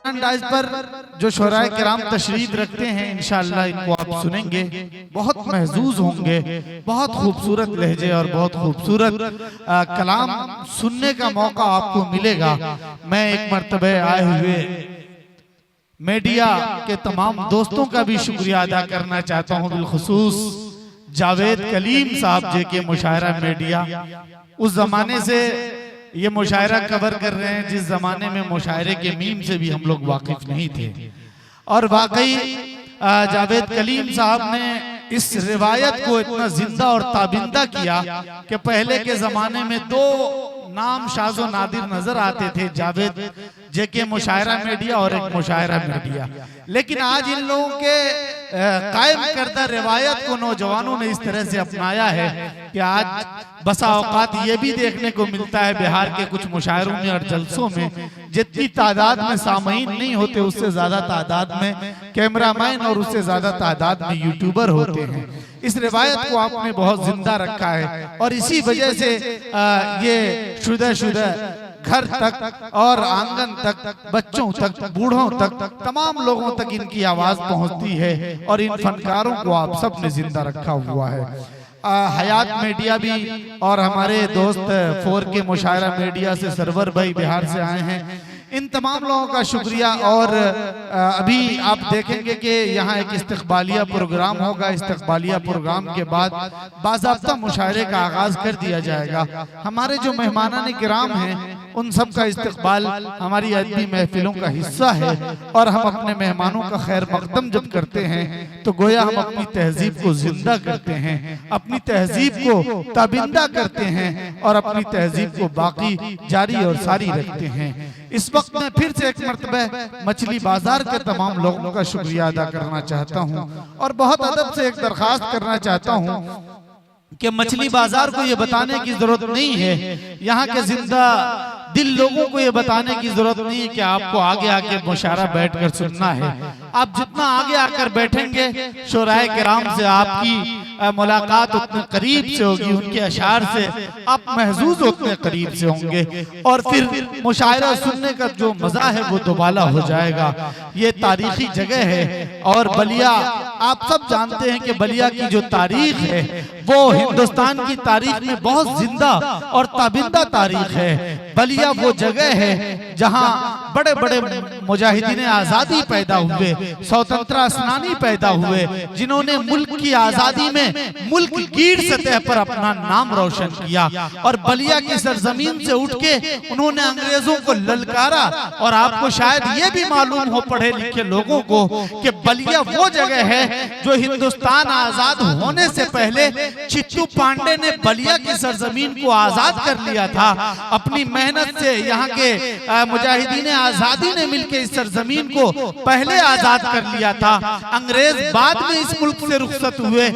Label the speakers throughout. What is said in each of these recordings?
Speaker 1: अंदाज पर जो शोराए किराम तशरीफ रखते हैं, इंशाअल्लाह इनको आप सुनेंगे, बहुत महजूज होंगे, बहुत खूबसूरत लहजे और बहुत खूबसूरत कलाम सुनने का मौका आपको मिलेगा। मैं एक मर्तबे आए हुए मीडिया के तमाम दोस्तों का भी शुक्रिया अदा करना चाहता हूँ, बिलखुसूस जावेद कलीम साहब जी के मुशायरा मीडिया। उस जमाने से ये मुशायरा कवर कर रहे हैं जिस जमाने में मुशायरे के मीम से भी हम लोग वाकिफ नहीं थे। और वाकई जावेद कलीम साहब ने इस रिवायत को इतना जिंदा और ताबिंदा किया कि पहले के जमाने में दो नाम शाज़ो नादिर नजर आते थे, जावेद जेके मुशायरा मीडिया और एक मुशायरा मीडिया। लेकिन आज इन लोगों के कायम करदा रिवायत को नौजवानों ने इस तरह से अपनाया है कि आज बसा औकात ये भी देखने को मिलता है बिहार के कुछ मुशायरों में और जलसों में जितनी तादाद में सामईन नहीं होते उससे ज्यादा तादाद में कैमरामैन और उससे ज्यादा तादाद में यूट्यूबर होते हैं। इस रिवायत को आपने बहुत जिंदा रखा है और इसी वजह से ये शुदा घर तक और आंगन तक, बच्चों तक, बूढ़ों तक, तमाम लोगों तक इनकी आवाज पहुंचती है और इन फनकारों को आप सब ने जिंदा रखा हुआ है। हयात मीडिया भी और हमारे दोस्त 4K मुशायरा मीडिया से सरवर भाई बिहार से आए हैं, इन तमाम लोगों का शुक्रिया। और अभी आप देखेंगे कि यहाँ एक इस्तकबालिया प्रोग्राम होगा, इस्तकबालिया प्रोग्राम के बाद बाज़ाब्ता मुशायरे का आगाज कर दिया जाएगा। हमारे जो मेहमानान किराम हैं उन सब का इस्तकबाल हमारी अदबी महफिलों का हिस्सा है और हम अपने मेहमानों का खैर मकदम जब करते हैं तो गोया हम अपनी तहजीब को जिंदा करते हैं, अपनी तहजीब को ताबिंदा करते हैं और अपनी तहजीब को बाकी जारी और सारी रखते हैं। इस वक्त मैं फिर से एक मर्तबा मछली बाजार के तमाम लोगों का शुक्रिया अदा करना चाहता हूँ और बहुत अदब से एक दरखास्त करना चाहता हूँ कि मछली बाजार को ये बताने की जरूरत नहीं है, यहाँ के जिंदा दिल लोगों को ये बताने की जरूरत नहीं है कि आपको आगे आके मुशायरा बैठकर सुनना है। आप जितना आगे आकर बैठेंगे शोराए किराम से आपकी मुलाकात उतने करीब से होगी, उनके अशार से आप महजूज उतने करीब से होंगे और फिर मुशायरा सुनने का जो मजा है वो दोबाला हो जाएगा। ये तारीखी जगह है और बलिया आप सब जानते हैं कि बलिया की जो तारीख है वो हिंदुस्तान की तारीख में बहुत जिंदा और ताबिंदा तारीख है। बलिया वो जगह है जहां बड़े बड़े मुजाहिदीन आजादी पैदा हुए, स्वतंत्रता सेनानी पैदा हुए, जिन्होंने मुल्क की आजादी में मुल्क गीर सतह पर अपना नाम रोशन किया और बलिया की सरजमीन से उठ के उन्होंने अंग्रेजों को ललकारा। और आपको शायद ये भी मालूम हो पढ़े लिखे लोगों को कि बलिया वो जगह है जो हिंदुस्तान आजाद होने से पहले चित्तू पांडे ने बलिया की सरजमीन को आजाद कर लिया था। अपनी मेहनत से यहाँ के मुजाहिदीन आजादी ने मिलकर इस सरजमीन को पहले आजाद कर लिया था। अंग्रेज बाद में इस मुल्क से रुखसत हुए,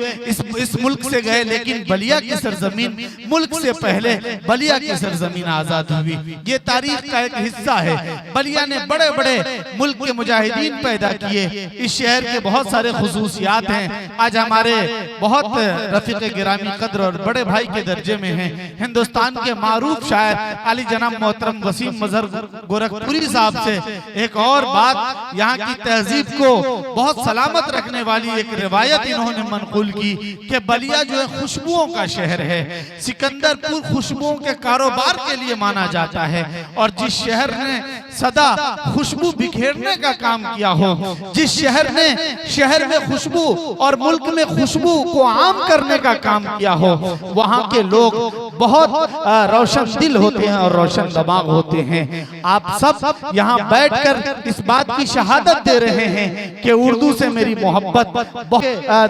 Speaker 1: इस मुल्क से गए, लेकिन बलिया की सरजमीन मुल्क से पहले बलिया की सरजमीन आजाद हुई। ये तारीख का एक हिस्सा है। बलिया ने बड़े बड़े मुल्क के मुजाहिदीन पैदा किए। इस शहर के बहुत सारे खुसूसियात हैं। आज हमारे बहुत रफीक गिरामी कद्र और बड़े भाई के दर्जे में हैं हिंदुस्तान के मारूफ शायर अली जनाब मोहतरम वसीम मजहर गोरखपुरी साहब से एक और बात, यहाँ की तहजीब को बहुत सलामत रखने वाली एक रिवायत इन्होंने मनकूल की कि बलिया जो है खुशबुओं का शहर है। सिकंदरपुर खुशबुओं के कारोबार के लिए माना जाता है और जिस शहर ने सदा खुशबू बिखेरने का काम किया हो, जिस शहर ने शहर में खुशबू और मुल्क में खुशबू को आम करने का काम किया हो, वहाँ के लोग बहुत रोशन दिल होते हैं और रोशन दिमाग होते हैं। आप सब यहाँ बैठकर इस बात की शहादत दे रहे हैं कि उर्दू से मेरी मोहब्बत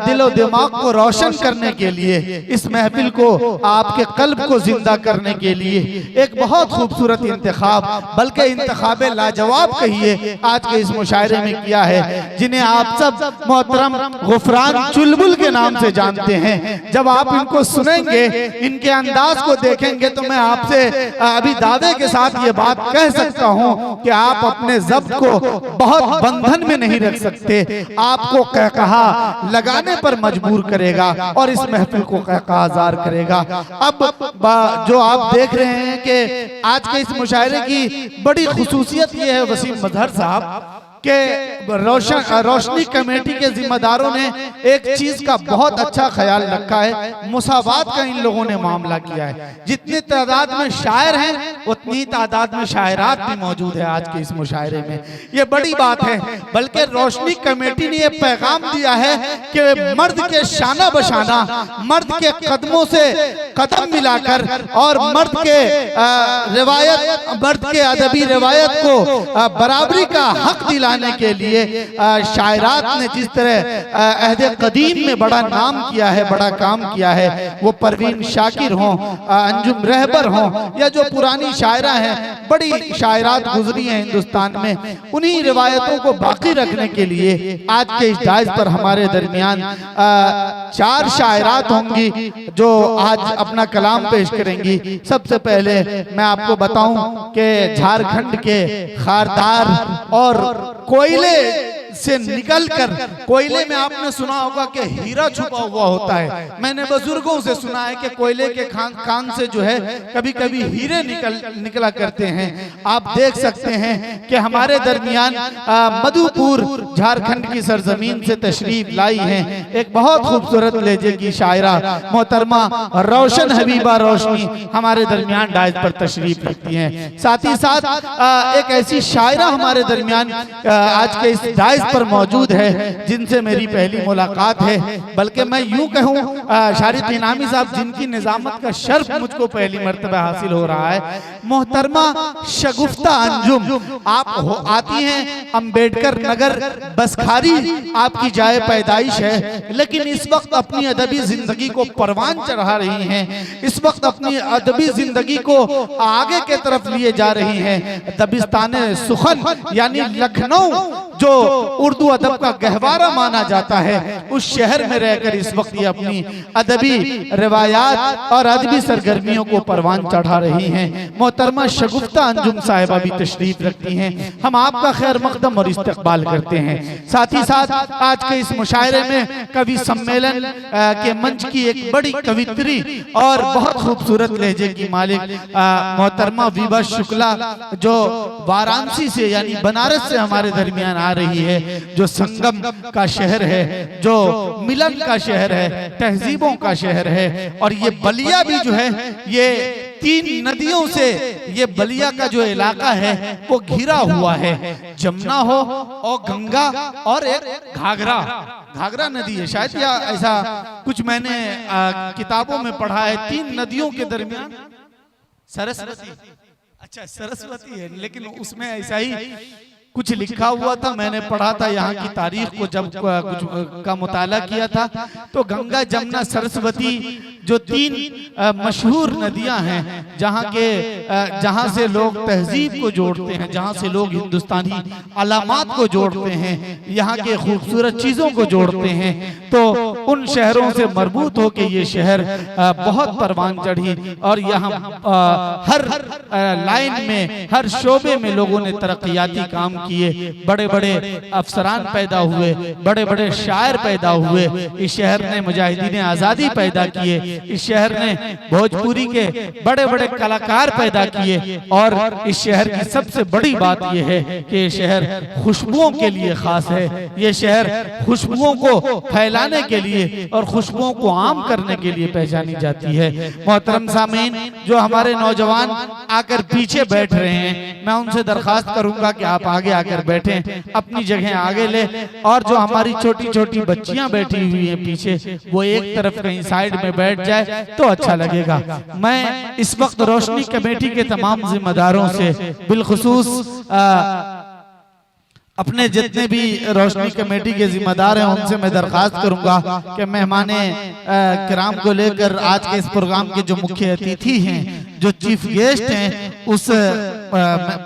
Speaker 1: दिलो दिमाग को रोशन करने के लिए, इस महफिल को आपके कल्ब को जिंदा करने के लिए एक बहुत खूबसूरत इंतखाब, बल्कि इंतखाब लाजवाब कहिए, आज के इस मुशायरे में किया है, जिन्हें आप सब मोहतरम गुफरान चुलबुल के नाम से जानते हैं। जब आप इनको सुनेंगे, इनके अंदाज को देखेंगे तो मैं आपसे अभी दावे के साथ ये बात कह सकता हूँ कि आप अपने ज़ब्त को बहुत बंधन में नहीं रख सकते। आपको कहकहा लगाने पर मजबूर करेगा और इस महफिल को कहकहाजार करेगा। अब जो आप देख रहे हैं कि आज के इस मुशायरे की बड़ी खुसूसियत ये है, वसीम मजहर साहब कि रोशनी कमेटी के जिम्मेदारों ने एक चीज का बहुत अच्छा ख्याल रखा है, मुसावात का इन लोगों ने मामला किया है। जितनी तादाद में शायर हैं उतनी तादाद में शायरात भी मौजूद है आज के इस मुशायरे में। ये बड़ी बात है। बल्कि रोशनी कमेटी ने ये पैगाम दिया है कि मर्द के शाना बशाना, मर्द के कदमों से कदम मिलाकर और मर्द के रिवायत, मर्द के अदबी रिवायत को बराबरी का हक दिलाने के लिए शायरात ने जिस तरह अहद कदीम में बड़ा नाम किया है, बड़ा काम किया है, वो परवीन शाकिर हों, अंजुम रहबर हों, या जो पुरानी शायरा हैं, बड़ी शायरात गुजरी हैं हिंदुस्तान में, उन्हीं रिवायतों को बाकी रखने के लिए आज के इस डाइस पर हमारे दरमियान 4 शायरात होंगी जो आज अपना कलाम पेश करेंगी। सबसे पहले मैं आपको बताऊं कि झारखंड के खारदार और कोयले से निकलकर, कोयले में आपने सुना होगा कि हीरा छुपा हुआ होता है। मैंने बुजुर्गों से सुना है कि कोयले के कान से जो है कभी कभी हीरे निकला करते हैं। आप देख सकते हैं कि हमारे दरमियान मधुपुर झारखंड की सरजमीन से तशरीफ लाई हैं एक बहुत खूबसूरत लहजे की शायरा मोहतरमा रोशन हबीबा रोशनी हमारे दरमियान डाइस पर तशरीफ रखती हैं। साथ ही साथ एक ऐसी शायरा हमारे दरमियान आज के इस डाइस पर मौजूद है जिनसे मेरी पहली मुलाकात है। बल्कि मैं यूं कहूं, शारिद इनामी साहब जिनकी निजामत का शर्फ मुझको पहली मर्तबा हासिल हो रहा है, मोहतरमा शगुफ्ता अंजुम आप आती हैं अंबेडकर नगर बसखारी, आपकी जाए पैदाइश है, लेकिन इस वक्त अपनी अदबी जिंदगी को परवान चढ़ा रही हैं, इस वक्त अपनी अदबी जिंदगी को आगे के तरफ लिए जा रही हैं। दबिस्तान सुखन यानी लखनऊ जो उर्दू अदब का गहवारा माना जाता है, उस शहर में रहकर इस वक्त ये अपनी अदबी रिवायात और अदबी सरगर्मियों को परवान चढ़ा रही हैं। मोहतरमा शगुफ्ता अंजुम साहिबा भी तशरीफ रखती हैं। हम आपका खैर मकदम और इस्तकबाल करते हैं। साथ ही साथ आज के इस मुशायरे में कवि सम्मेलन के मंच की एक बड़ी कवित्री और बहुत खूबसूरत लहजे की मालिक मोहतरमा विभा शुक्ला जो वाराणसी से यानी बनारस से हमारे दरमियान आ रही है, जो संगम का शहर है, जो मिलन का शहर है, तहजीबों का शहर है। और ये बलिया भी जो है, ये 3 नदियों से ये बलिया का जो इलाका है वो घिरा हुआ है। जमुना हो और गंगा और एक घाघरा नदी है शायद, या ऐसा कुछ मैंने किताबों में पढ़ा है। 3 नदियों के दरमियान सरस्वती, अच्छा सरस्वती है, लेकिन उसमें ऐसा ही कुछ लिखा हुआ था, मैंने पढ़ा था यहाँ की तारीख को जब कुछ का मुताला किया था, तो गंगा जमुना सरस्वती जो 3 मशहूर नदियां हैं जहाँ से लोग तहजीब को जोड़ते हैं, जहाँ से लोग हिंदुस्तानी अलामात को जोड़ते हैं, यहाँ के खूबसूरत चीजों को जोड़ते हैं, तो उन शहरों से मरबूत हो के ये शहर बहुत परवान चढ़ी। और यहाँ हर लाइन में, हर शोबे में लोगों ने तरक्याती काम किए, बड़े बड़े अफसरान पैदा हुए, बड़े बड़े शायर पैदा हुए। इस शहर ने मुजाहिदीन आजादी पैदा किए, इस शहर ने भोजपुरी के बड़े बड़े कलाकार पैदा किए। और इस शहर की सबसे बड़ी बात यह है कि ये शहर खुशबुओं के लिए खास है। ये शहर खुशबुओं को फैलाने के लिए और खुशबुओं को आम करने के लिए पहचानी जाती है। मोहतरम सामीन, जो हमारे नौजवान आकर पीछे बैठ रहे हैं, मैं उनसे दरखास्त करूंगा कि आप आगे आकर बैठें, अपनी जगह आगे ले। और जो हमारी छोटी छोटी बच्चियां बैठी हुई हैं पीछे, वो एक तरफ कहीं साइड में बैठ जाए तो अच्छा लगेगा। मैं इस वक्त रोशनी कमेटी के तमाम जिम्मेदारों से बिलखुसूस अपने जितने भी रोशनी कमेटी के जिम्मेदार हैं उनसे मैं दरखास्त करूंगा कि मेहमाने किराम को लेकर आज के इस प्रोग्राम के जो मुख्य अतिथि हैं, जो चीफ गेस्ट हैं,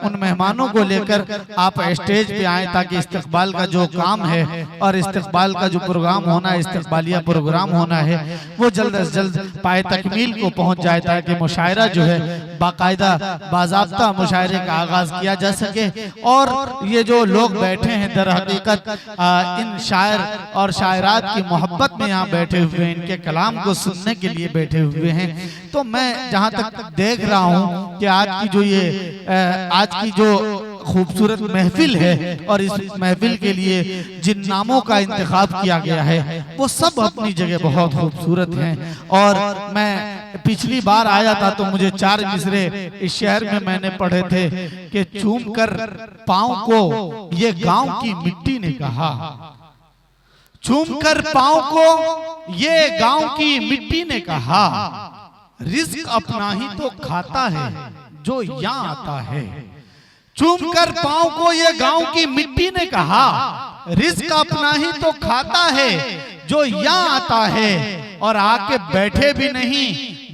Speaker 1: उन मेहमानों को लेकर आप स्टेज पे आए ताकि इस्तकबाल का जो काम है और इस्तकबाल का जो प्रोग्राम होना है, इस्तकबालिया प्रोग्राम होना है, वो जल्द से जल्द पाए तकमील को पहुंच जाए ताकि मुशायरा जो है बाकायदा बाज़ाब्ता मुशायरे का आगाज किया जा सके। और ये जो लोग बैठे हैं दर हकीकत इन शायर और शायरात की मोहब्बत में यहाँ बैठे हुए हैं, इनके कलाम को सुनने के लिए बैठे हुए हैं। तो मैं जहाँ तक देख रहा हूँ कि आज की जो खूबसूरत महफिल है और इस महफिल के लिए जिन नामों का इंतखाब किया गया है वो सब अपनी जगह बहुत खूबसूरत हैं। और मैं पिछली बार आया था तो मुझे 4 मिसरे इस शहर में मैंने पढ़े थे कि चूम कर पांव को ये गांव की मिट्टी ने कहा, चूम कर पांव को ये गांव की मिट्टी ने कहा, रिज्क अपना ही तो खाता है जो यहाँ आता है। चूम कर पांव को ये गांव की मिट्टी ने कहा, रिज्क अपना ही तो खाता है जो यहाँ आता है। और आके बैठे भी नहीं,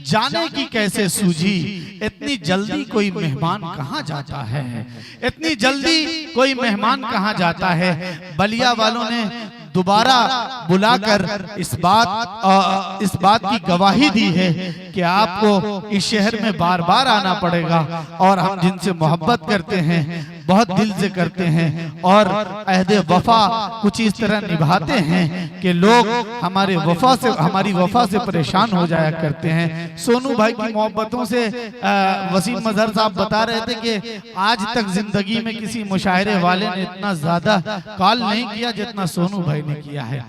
Speaker 1: जाने की कैसे सूझी, इतनी जल्दी कोई मेहमान कहाँ जाता है, इतनी जल्दी कोई मेहमान कहाँ जाता है। बलिया वालों ने दोबारा बुलाकर इस बात की गवाही दी है कि आपको इस शहर में बार बार आना पड़ेगा। और हम जिनसे मोहब्बत करते हैं, बहुत दिल से करते हैं और अहदे वफा कुछ इस तरह निभाते हैं कि लोग हमारी वफा से परेशान हो जाया करते हैं। सोनू भाई की मोहब्बतों से वसीम मजहर साहब बता रहे थे कि आज तक जिंदगी में किसी मुशायरे वाले ने इतना ज्यादा कॉल नहीं किया जितना सोनू भाई ने किया है।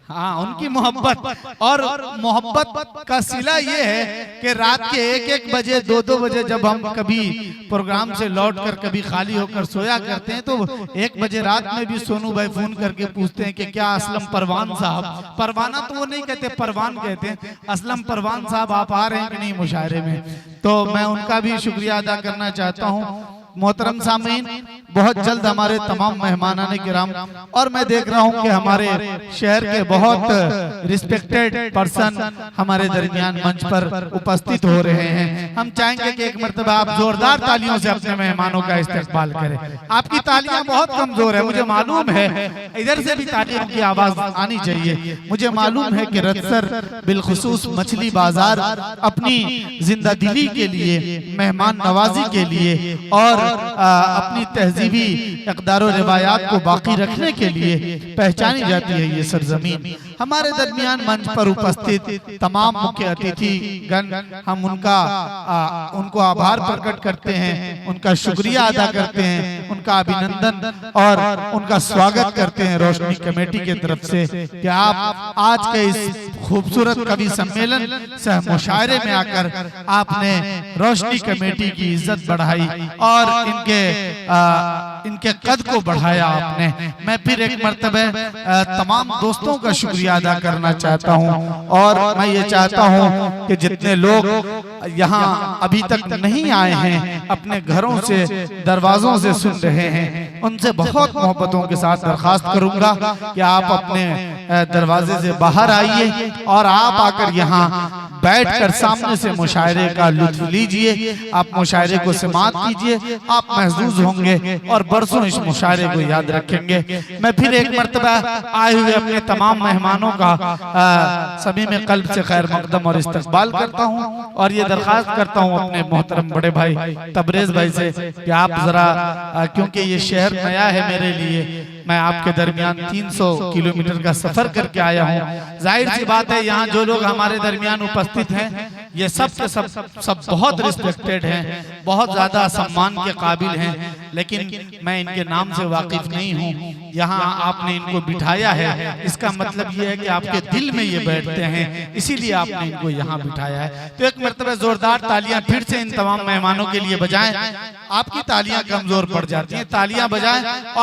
Speaker 1: हाँ, उनकी मोहब्बत और मोहब्बत का सिला ये है कि रात के 1-1 बजे 2-2 बजे जब हम कभी प्रोग्राम से लौटकर कभी खाली होकर सोया करते हैं तो 1 बजे रात में भी सोनू भाई फोन करके पूछते हैं कि क्या असलम परवान साहब, परवाना तो वो नहीं कहते, परवान कहते हैं, असलम परवान साहब आप आ रहे हैं कि नहीं मुशायरे में। तो मैं उनका भी शुक्रिया अदा करना चाहता हूँ। मोहतरम सामीन, बहुत जल्द हमारे तमाम मेहमानाने किराम, और मैं देख रहा हूं कि हमारे शहर के बहुत रिस्पेक्टेड पर्सन हमारे दरमियान मंच पर उपस्थित हो रहे हैं। हम चाहेंगे कि एक मर्तबा आप जोरदार तालियों से अपने मेहमानों का इस्तकबाल करें। आपकी तालियां बहुत कमजोर है, मुझे मालूम है, इधर से भी तालियों की आवाज आनी चाहिए। मुझे मालूम है कि रतसर बिलखुसूस मछली बाजार अपनी जिंदा दिली के लिए, मेहमान नवाजी के लिए और अपनी तहजीबी इक़दार और रिवायात को बाकी रखने के लिए पहचानी जाती है ये सरजमीन। हमारे दरमियान मंच पर उपस्थित तमाम मुख्य अतिथि गण, हम उनको आभार प्रकट करते हैं, उनका शुक्रिया अदा करते हैं, उनका अभिनंदन और उनका स्वागत करते हैं रोशनी कमेटी की तरफ से कि आप आज के इस खूबसूरत कवि सम्मेलन सह मुशायरे में आकर आपने रोशनी कमेटी की इज्जत बढ़ाई और इनके कद को बढ़ाया आपने। मैं फिर एक मर्तबा तमाम दोस्तों का शुक्रिया अदा करना चाहता हूं और मैं ये चाहता हूं कि जितने लोग यहाँ अभी तक नहीं आए हैं, अपने घरों से दरवाजों से सुन रहे हैं, उनसे बहुत मोहब्बतों के साथ दरखास्त करूंगा कि आप अपने दरवाजे से बाहर आइए और आप आकर यहाँ बैठकर सामने से मुशायरे का लुत्फ लीजिए। आप मुशायरे को समाअत कीजिए, आप महसूस होंगे और बरसों इस मुशायरे को याद रखेंगे। मैं फिर एक मर्तबा आए हुए अपने तमाम मेहमानों का सभी में कल्ब से खैर मकदम और इस्तकबाल करता हूँ और ये दरखास्त करता हूँ अपने मोहतरम बड़े भाई तबरेज भाई से कि आप जरा, क्योंकि ये शहर नया है मेरे लिए, मैं आपके दरमियान 300 किलोमीटर का सफर करके आया हूँ। जाहिर सी बात है यहाँ जो लोग हमारे दरमियान उपस्थित हैं ये सब के सब बहुत रिस्पेक्टेड हैं, बहुत ज्यादा सम्मान के काबिल हैं, लेकिन मैं इनके नाम से वाकिफ नहीं हूँ। यहाँ आपने इनको बिठाया है, इसका मतलब ये है कि आपके दिल में ये बैठते हैं, इसीलिए आपने इनको यहाँ बिठाया है। तो एक मर्तबा जोरदार तालियां फिर से इन तमाम मेहमानों के लिए बजाएं। आपकी तालियां कमजोर पड़ जाती हैं, तालियां बजाएं।